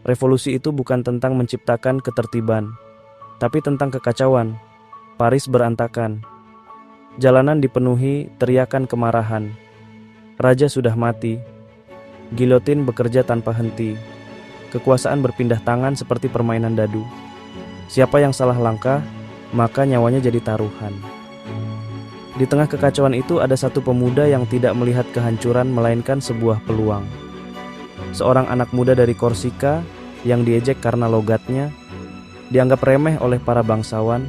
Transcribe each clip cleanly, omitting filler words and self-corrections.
Revolusi itu bukan tentang menciptakan ketertiban, tapi tentang kekacauan. Paris berantakan. Jalanan dipenuhi teriakan kemarahan. Raja sudah mati. Gilotin bekerja tanpa henti. Kekuasaan berpindah tangan seperti permainan dadu. Siapa yang salah langkah, maka nyawanya jadi taruhan. Di tengah kekacauan itu ada satu pemuda yang tidak melihat kehancuran melainkan sebuah peluang. Seorang anak muda dari Korsika yang diejek karena logatnya, dianggap remeh oleh para bangsawan,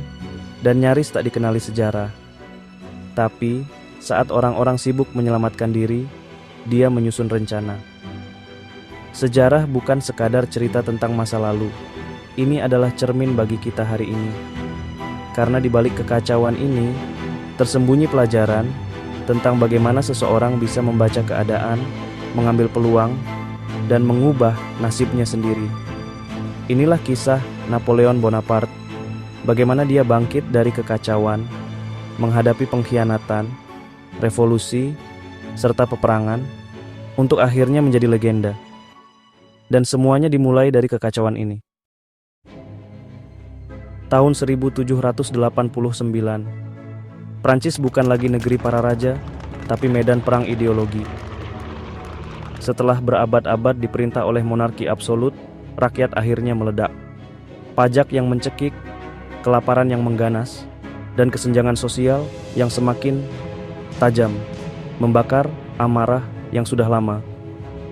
dan nyaris tak dikenali sejarah. Tapi, saat orang-orang sibuk menyelamatkan diri, dia menyusun rencana. Sejarah bukan sekadar cerita tentang masa lalu. Ini adalah cermin bagi kita hari ini. Karena di balik kekacauan ini, tersembunyi pelajaran tentang bagaimana seseorang bisa membaca keadaan, mengambil peluang, dan mengubah nasibnya sendiri. Inilah kisah Napoleon Bonaparte, bagaimana dia bangkit dari kekacauan, menghadapi pengkhianatan, revolusi, serta peperangan, untuk akhirnya menjadi legenda. Dan semuanya dimulai dari kekacauan ini. Tahun 1789, Prancis bukan lagi negeri para raja, tapi medan perang ideologi. Setelah berabad-abad diperintah oleh monarki absolut, rakyat akhirnya meledak. Pajak yang mencekik, kelaparan yang mengganas, dan kesenjangan sosial yang semakin tajam, membakar amarah yang sudah lama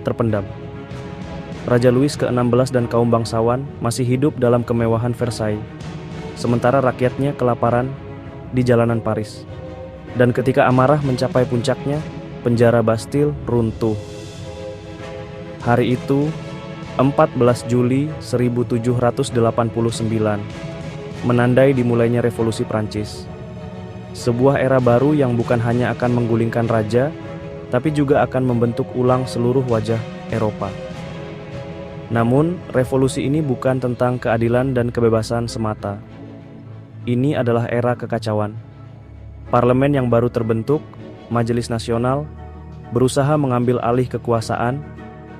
terpendam. Raja Louis ke-16 dan kaum bangsawan masih hidup dalam kemewahan Versailles, sementara rakyatnya kelaparan di jalanan Paris. Dan ketika amarah mencapai puncaknya, penjara Bastille runtuh. Hari itu, 14 Juli 1789, menandai dimulainya Revolusi Prancis. Sebuah era baru yang bukan hanya akan menggulingkan raja, tapi juga akan membentuk ulang seluruh wajah Eropa. Namun, revolusi ini bukan tentang keadilan dan kebebasan semata. Ini adalah era kekacauan. Parlemen yang baru terbentuk, Majelis Nasional, berusaha mengambil alih kekuasaan,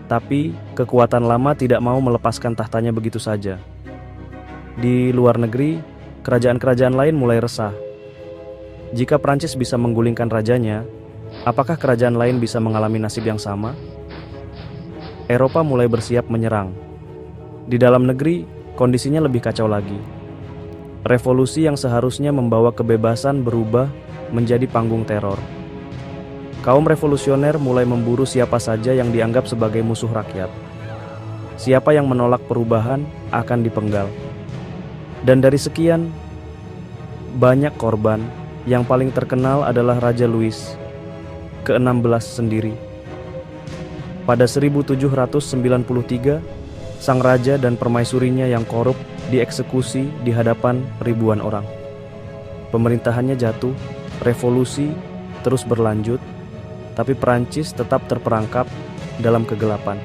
tapi kekuatan lama tidak mau melepaskan tahtanya begitu saja. Di luar negeri, kerajaan-kerajaan lain mulai resah. Jika Prancis bisa menggulingkan rajanya, apakah kerajaan lain bisa mengalami nasib yang sama? Eropa mulai bersiap menyerang. Di dalam negeri, kondisinya lebih kacau lagi. Revolusi yang seharusnya membawa kebebasan berubah menjadi panggung teror. Kaum revolusioner mulai memburu siapa saja yang dianggap sebagai musuh rakyat. Siapa yang menolak perubahan akan dipenggal. Dan dari sekian banyak korban, yang paling terkenal adalah Raja Louis ke-16 sendiri. Pada 1793, sang raja dan permaisurinya yang korup dieksekusi di hadapan ribuan orang. Pemerintahannya jatuh, revolusi terus berlanjut, tapi Prancis tetap terperangkap dalam kegelapan.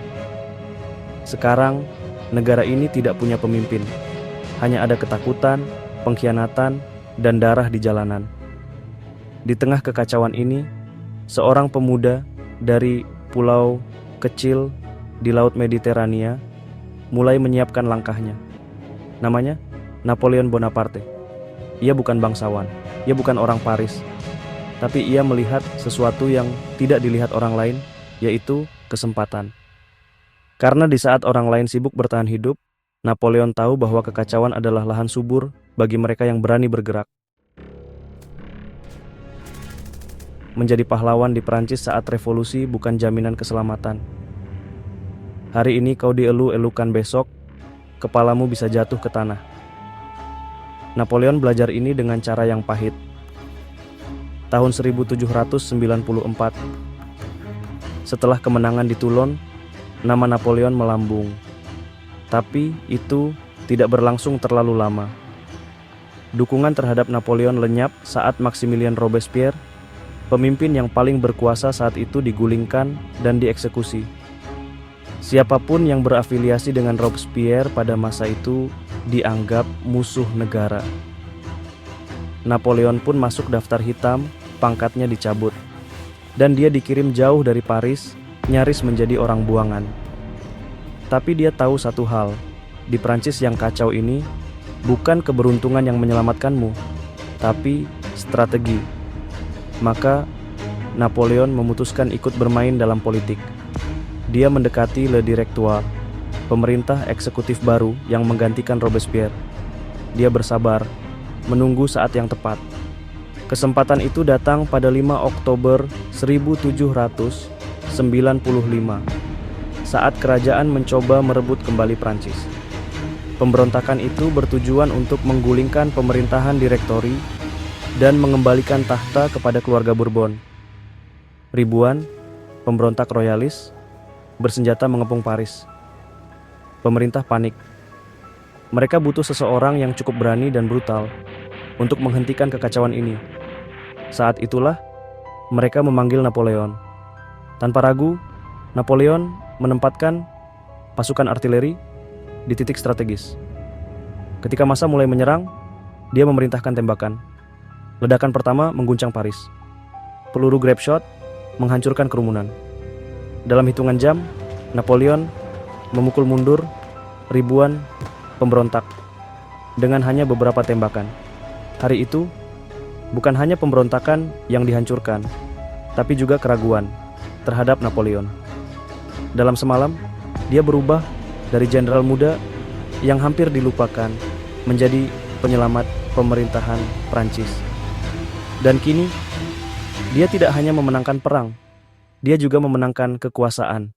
Sekarang, negara ini tidak punya pemimpin. Hanya ada ketakutan, pengkhianatan, dan darah di jalanan. Di tengah kekacauan ini, seorang pemuda dari pulau kecil di Laut Mediterania mulai menyiapkan langkahnya. Namanya Napoleon Bonaparte. Ia bukan bangsawan, ia bukan orang Paris, tapi ia melihat sesuatu yang tidak dilihat orang lain, yaitu kesempatan. Karena di saat orang lain sibuk bertahan hidup, Napoleon tahu bahwa kekacauan adalah lahan subur bagi mereka yang berani bergerak. Menjadi pahlawan di Prancis saat revolusi bukan jaminan keselamatan. Hari ini kau dielu-elukan, besok kepalamu bisa jatuh ke tanah. Napoleon belajar ini dengan cara yang pahit. Tahun 1794, setelah kemenangan di Toulon, nama Napoleon melambung. Tapi itu tidak berlangsung terlalu lama. Dukungan terhadap Napoleon lenyap saat Maximilien Robespierre, pemimpin yang paling berkuasa saat itu, digulingkan dan dieksekusi. Siapapun yang berafiliasi dengan Robespierre pada masa itu dianggap musuh negara. Napoleon pun masuk daftar hitam, pangkatnya dicabut, dan dia dikirim jauh dari Paris, nyaris menjadi orang buangan. Tapi dia tahu satu hal, di Prancis yang kacau ini, bukan keberuntungan yang menyelamatkanmu, tapi strategi. Maka, Napoleon memutuskan ikut bermain dalam politik. Dia mendekati Le Directoire, pemerintah eksekutif baru yang menggantikan Robespierre. Dia bersabar, menunggu saat yang tepat. Kesempatan itu datang pada 5 Oktober 1795, saat kerajaan mencoba merebut kembali Prancis. Pemberontakan itu bertujuan untuk menggulingkan pemerintahan Direktori dan mengembalikan tahta kepada keluarga Bourbon. Ribuan pemberontak royalis bersenjata mengepung Paris. Pemerintah panik. Mereka butuh seseorang yang cukup berani dan brutal untuk menghentikan kekacauan ini. Saat itulah mereka memanggil Napoleon. Tanpa ragu, Napoleon menempatkan pasukan artileri di titik strategis. Ketika massa mulai menyerang, dia memerintahkan tembakan. Ledakan pertama mengguncang Paris. Peluru grape shot menghancurkan kerumunan. Dalam hitungan jam, Napoleon memukul mundur ribuan pemberontak dengan hanya beberapa tembakan. Hari itu, bukan hanya pemberontakan yang dihancurkan, tapi juga keraguan terhadap Napoleon. Dalam semalam, dia berubah dari jenderal muda yang hampir dilupakan menjadi penyelamat pemerintahan Prancis. Dan kini, dia tidak hanya memenangkan perang, dia juga memenangkan kekuasaan.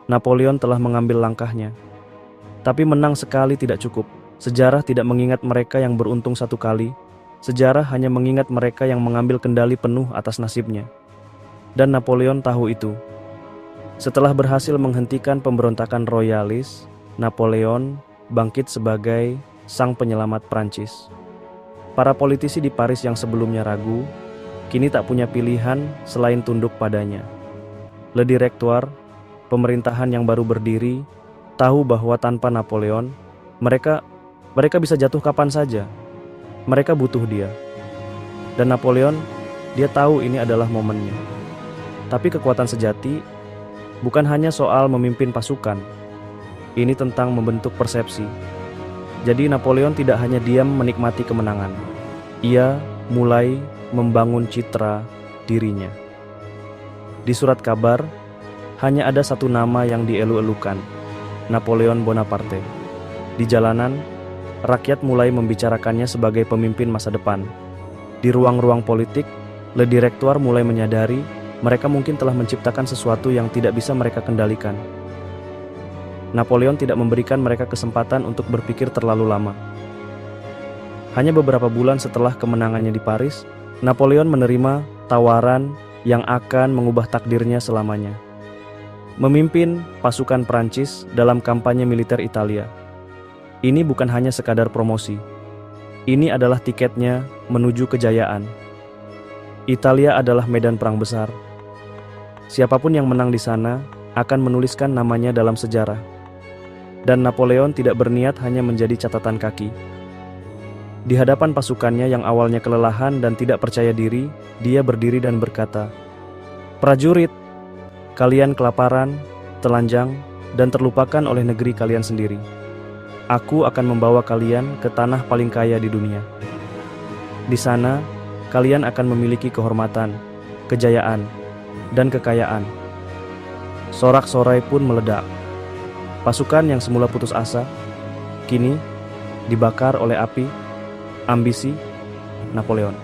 Napoleon telah mengambil langkahnya, tapi menang sekali tidak cukup. Sejarah tidak mengingat mereka yang beruntung satu kali. Sejarah hanya mengingat mereka yang mengambil kendali penuh atas nasibnya. Dan Napoleon tahu itu. Setelah berhasil menghentikan pemberontakan royalis, Napoleon bangkit sebagai sang penyelamat Prancis. Para politisi di Paris yang sebelumnya ragu, kini tak punya pilihan selain tunduk padanya. Le Directoire, pemerintahan yang baru berdiri, tahu bahwa tanpa Napoleon, mereka bisa jatuh kapan saja. Mereka butuh dia. Dan Napoleon, dia tahu ini adalah momennya. Tapi kekuatan sejati bukan hanya soal memimpin pasukan. Ini tentang membentuk persepsi. Jadi Napoleon tidak hanya diam menikmati kemenangan. Ia mulai membangun citra dirinya. Di surat kabar, hanya ada satu nama yang dielu-elukan, Napoleon Bonaparte. Di jalanan, rakyat mulai membicarakannya sebagai pemimpin masa depan. Di ruang-ruang politik, Le Directoire mulai menyadari mereka mungkin telah menciptakan sesuatu yang tidak bisa mereka kendalikan. Napoleon tidak memberikan mereka kesempatan untuk berpikir terlalu lama. Hanya beberapa bulan setelah kemenangannya di Paris, Napoleon menerima tawaran yang akan mengubah takdirnya selamanya. Memimpin pasukan Prancis dalam kampanye militer Italia. Ini bukan hanya sekadar promosi. Ini adalah tiketnya menuju kejayaan. Italia adalah medan perang besar. Siapapun yang menang di sana akan menuliskan namanya dalam sejarah. Dan Napoleon tidak berniat hanya menjadi catatan kaki. Di hadapan pasukannya yang awalnya kelelahan dan tidak percaya diri, dia berdiri dan berkata, "Prajurit, kalian kelaparan, telanjang, dan terlupakan oleh negeri kalian sendiri. Aku akan membawa kalian ke tanah paling kaya di dunia. Di sana, kalian akan memiliki kehormatan, kejayaan, dan kekayaan." Sorak-sorai pun meledak. Pasukan yang semula putus asa, kini dibakar oleh api, ambisi Napoleon.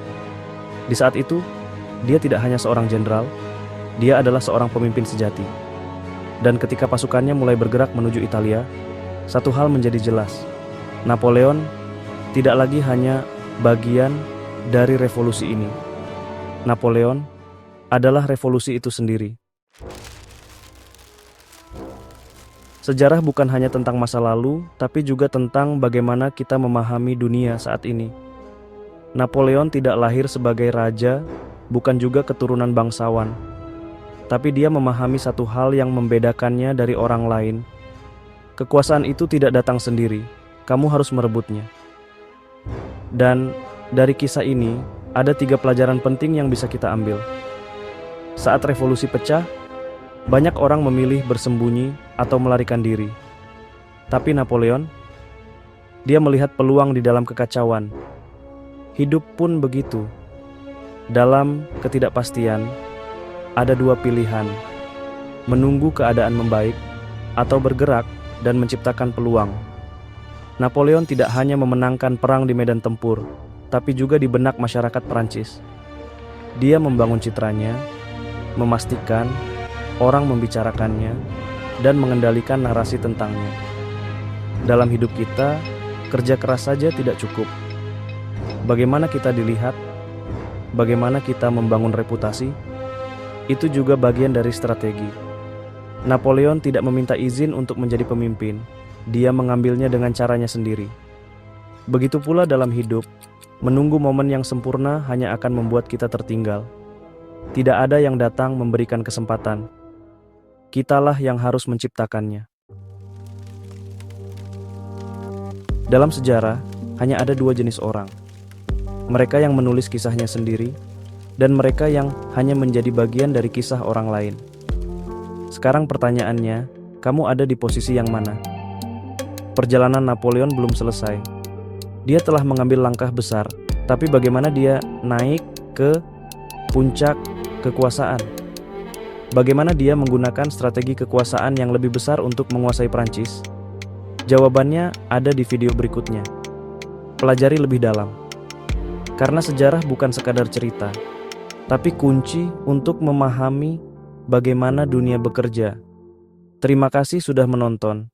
Di saat itu, dia tidak hanya seorang jenderal, dia adalah seorang pemimpin sejati. Dan ketika pasukannya mulai bergerak menuju Italia, satu hal menjadi jelas. Napoleon tidak lagi hanya bagian dari revolusi ini. Napoleon adalah revolusi itu sendiri. Sejarah bukan hanya tentang masa lalu, tapi juga tentang bagaimana kita memahami dunia saat ini. Napoleon tidak lahir sebagai raja, bukan juga keturunan bangsawan. Tapi dia memahami satu hal yang membedakannya dari orang lain. Kekuasaan itu tidak datang sendiri, kamu harus merebutnya. Dan dari kisah ini, ada 3 pelajaran penting yang bisa kita ambil. Saat revolusi pecah, Banyak orang memilih bersembunyi atau melarikan diri. Tapi Napoleon, dia melihat peluang di dalam kekacauan. Hidup pun begitu. Dalam ketidakpastian, ada dua pilihan: menunggu keadaan membaik atau bergerak dan menciptakan peluang. Napoleon tidak hanya memenangkan perang di medan tempur, tapi juga di benak masyarakat Prancis. Dia membangun citranya, memastikan orang membicarakannya, dan mengendalikan narasi tentangnya. Dalam hidup kita, kerja keras saja tidak cukup. Bagaimana kita dilihat, bagaimana kita membangun reputasi, itu juga bagian dari strategi. Napoleon tidak meminta izin untuk menjadi pemimpin. Dia mengambilnya dengan caranya sendiri. Begitu pula dalam hidup, menunggu momen yang sempurna hanya akan membuat kita tertinggal. Tidak ada yang datang memberikan kesempatan. Kitalah yang harus menciptakannya. Dalam sejarah, hanya ada dua jenis orang. Mereka yang menulis kisahnya sendiri, dan mereka yang hanya menjadi bagian dari kisah orang lain. Sekarang pertanyaannya, kamu ada di posisi yang mana? Perjalanan Napoleon belum selesai. Dia telah mengambil langkah besar, tapi bagaimana dia naik ke puncak kekuasaan? Bagaimana dia menggunakan strategi kekuasaan yang lebih besar untuk menguasai Prancis? Jawabannya ada di video berikutnya. Pelajari lebih dalam. Karena sejarah bukan sekadar cerita, tapi kunci untuk memahami bagaimana dunia bekerja. Terima kasih sudah menonton.